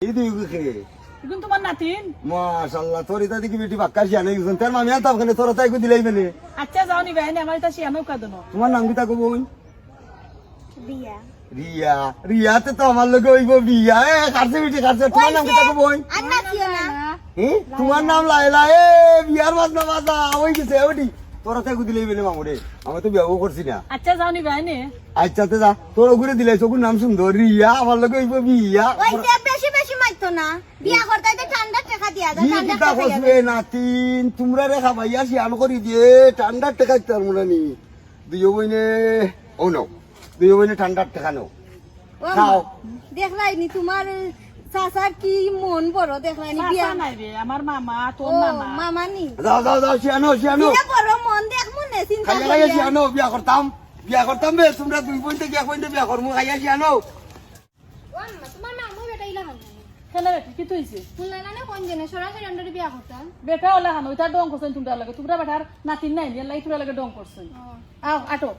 এই দুই গুখে এখন তোমার নাতিন মাশাআল্লাহ তোর এটা দেখি বেটি বাক্কা শিয়ানে গেছেন তার মামি আনতাম কেন তোরা তাই কো দিলাই মেলে আচ্ছা যাও নি ভাই আমার এটা শিয়ানো কাদনো তোমার নাম কি তা কব রিয়া রিয়া রিয়াতে তো আমার লগে হইব বিয়া এ কাছে বেটি কাছে তোমার নাম কি তা কব আর না ছিল না তোমার নাম লাইলা এ বিয়ার মাছ না বাজা ওই গেছে ওটি তোরা তাই কো দিলাই মেলে মামুরে আমি তো বিয়াও করছি না আচ্ছা যাও নি ভাই নে আচ্ছা তে যা তোর ওগুরে দিলাই তোর নাম সুন্দর রিয়া আমার লগে হইব বিয়া ওই যে বেশি বেশি মাইতো না বিয়া করতে তো ঠান্ডা টাকা দিয়া দাও ঠান্ডা কিতা টাকা কইবে নাতিন তোমরা রে খাবাইয়া শিয়ান করি দিয়ে ঠান্ডা টাকা তার মনে নি দুইও বইনে ও নো দুইও বইনে ঠান্ডা টাকা নো খাও দেখলাই নি তোমার চাচার কি মন বড় দেখলাই নি বিয়া বিয়া নাই রে আমার মামা তোর ও মামা মামা নি যাও যাও যাও শিয়ানো শিয়ানো বিয়া বড় মন দেখ মনে চিন্তা খাইয়া খাইয়া শিয়ানো বিয়া করতাম বে তোমরা দুই বইনতে গিয়া কইতে বিয়া করমু খাইয়া শিয়ানো তোমার মামু বেটা ইলা হন খেলে বেটি কি তুইছে শুনলাই না কোন জেনে সরাসরি আন্ডারে বিয়া করতাম বেটা ওলা হানো এটা ডং করছেন তোমরা লাগে তোমরা বেটার নাতিন নাই লাই তোমরা লাগে ডং করছেন আও আটো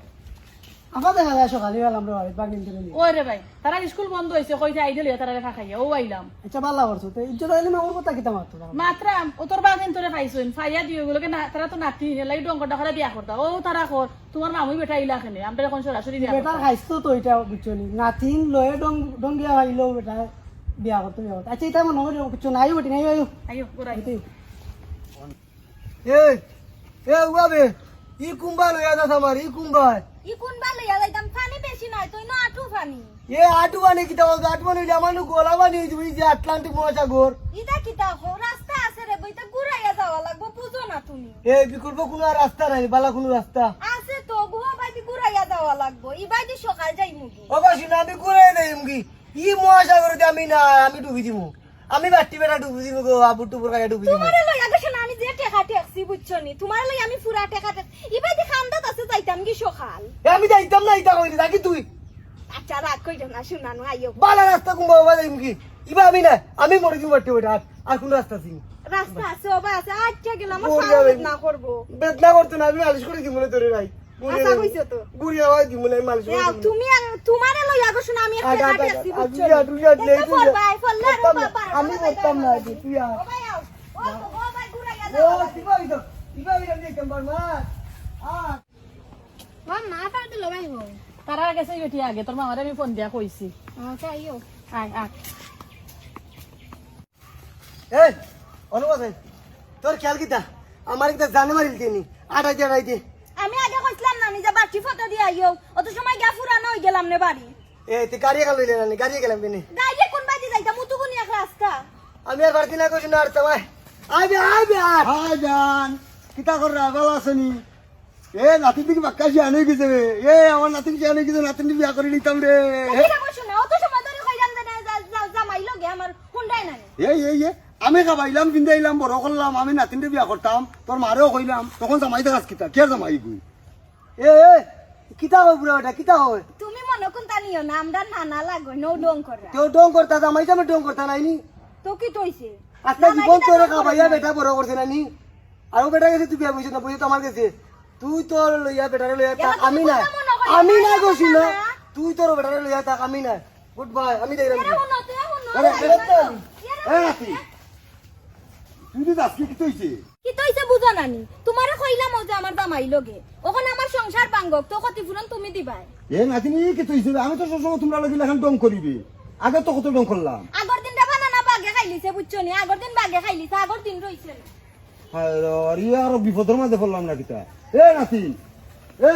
আমার দেখা যায় সকালবেলা আমরা বাড়ি বাগিন থেকে নিয়ে ওই রে ভাই তারা স্কুল বন্ধ হইছে কইছে আইডল তারা রে খাইয়া ও আইলাম আচ্ছা ভালো করছো তো ইজ্জত আইলে আমার কথা কিতা মারতো মাত্রাম ও তোর বাগেন তোরে পাইছুন ফাইয়া দিও গুলোকে না তারা তো নাতি লাই ডং করতে হলে বিয়া করতা ও তারা কর তোমার মামুই বেটা আইলা খানে আমরা এখন সরাসরি বিয়া বেটার খাইছো তো এটা বুঝছো নি নাতিন লয়ে ডং দিয়া ভাইলো বেটা বিয়া করতে আচ্ছা এটা মনে হয় কিছু নাই বেটি নাই আয়ো আইও গোরাই এ উবাবে ই কুম্বা লইয়া যা আমার ই কুম্বা ই কোন বা লইয়া যাইতাম পানি বেশি নাই তুই না আঠু পানি এ আটু বানি কিতা আটু বানি আমার গোলা বানি তুই যে আটলান্টিক মহাসাগর ইটা কিতা হো রাস্তা আছে রে বইতা ঘুরাইয়া যাওয়া লাগবো বুঝো না তুমি এ বিকল্প কোনো রাস্তা নাই বালা কোনো রাস্তা আছে তো গুয়া বাইদি ঘুরাইয়া যাওয়া লাগবো ই বাইদি সকাল যাই মুগি অবশ্যই না আমি ঘুরে দেই মুগি ই মহাসাগরে আমি না আমি ডুবি দিমু আমি বাটি বেটা ডুবি দিমু গো আবু টুপুর গায়ে ডুবি দিমু তোমারে লইয়া গেছে না আমি যে টেকা টেকছি বুঝছো নি তোমারে লই আমি পুরা টেকা টেক ই বাইদি খান্দাত আছে যাইতাম কি সকাল এ আমি যাইতাম না ইতা কইলি নাকি তুই আচ্ছা রাগ কইছো না শুনানো আইও বালা রাস্তা কুম্বা বাবা যাই মুগি ইবা আমি না আমি মরে দিমু বাটি বেটা আর কোন রাস্তা আছে রাস্তা আছে ওবা আছে আচ্ছা গেলাম ওরে সাউন্ড বাবা। না করব বেদনা করতে না আমি মালিশ করে দিমু না তোরে ভাই আচ্ছা কইছো তো বুড়ি আওয়াজ দিমু না মালিশ করে দিমু তুমি তোমারে লইয়া গেছো না আমি আগা টেকা আগা টেকছি আমি বুঝছো যা তুই যা লে তুই যা ভাই ফল্লা রে বাবা আমি করতাম না তুই আ ও ভাই আও ও ভাই ঘুরাইয়া ও যাওয়া সিবাই তো সিবাই রে দেখতাম বারমা আ ও মা পার দিল ভাই হো তারা গেছে বেটি আগে তোর মামারে আমি ফোন দিয়া কইছি আচ্ছা আইও আয় আয় এই অনুবাদ তোর খেয়াল কিতা আমার কিতা জানে মারিল তিনি আড়াইতে আমি আগে কইছিলাম না নিজে বাড়তি ফটো দিয়ে আইও অত সময় গা ফুরানো হই গেলাম নে বাড়ি এ তুই গাড়ি গেল লইলে না গাড়ি গেলাম কেনে গাইলে কোন বাড়ি যাইতাম মুতুগুনি এক রাস্তা আমি আর বাড়তি না কইছি না আর তোমায় আইবে হাই জান কিতা কর রা ভালো আছনি এ নাতি দিকে বাক্কাশি আনে গেছে এ আমার নাতি কি আনে গেছে নাতি বিয়া করে নিতাম রে এটা কইছো না অত সময় ধরে কইলাম না জামাই লগে আমার হুন্ডাই নাই এই আমি খাবাইলাম বিন্দাইলাম বড় করলাম আমি নাতিনরে বিয়া করতাম তোর মারেও কইলাম তখন জামাই দেখাস কিতা কে জামাই গুই এ কিতা হয় বুড়া ওটা কিতা হয় তুমি মনে কোন তানিও না আমরা নানা লাগো নো ডং করা কেউ ডং করতা জামাই জামে ডং করতা নাইনি তো কি তইছে আজকে জীবন তোরে খাবাইয়া বেটা বড় করছে নানি আর বেটা গেছে তুই বিয়া বুঝছিস না বুঝে তো আমার গেছে তুই তোর লইয়া বেটারে লইয়া থাক আমি না কইছি না তুই তোর বেটারে লইয়া থাক আমি না গুড বাই আমি যাইলাম আরে এ নাতি তুই তো আজকে কি হইছে কি তইছে বুঝো নানি তোমারে কইলাম ও যে আমার জামাই লগে ওখানে আমার সংসার ভাঙ্গক তো ক্ষতিপূরণ তুমি দিবাই এ নাতিনি কি হইছে আমি তো সবসময় তোমরা লাগিলে এখন ডং করিবি আগে তো কত ডং করলাম আগর দিনটা বানানা বাগে খাইলিছে বুঝছো নি আগর দিন বাগে খাইলিছে আগর দিন রইছে আর বিপদের মাঝে পড়লাম না কিতা এ নাতি এ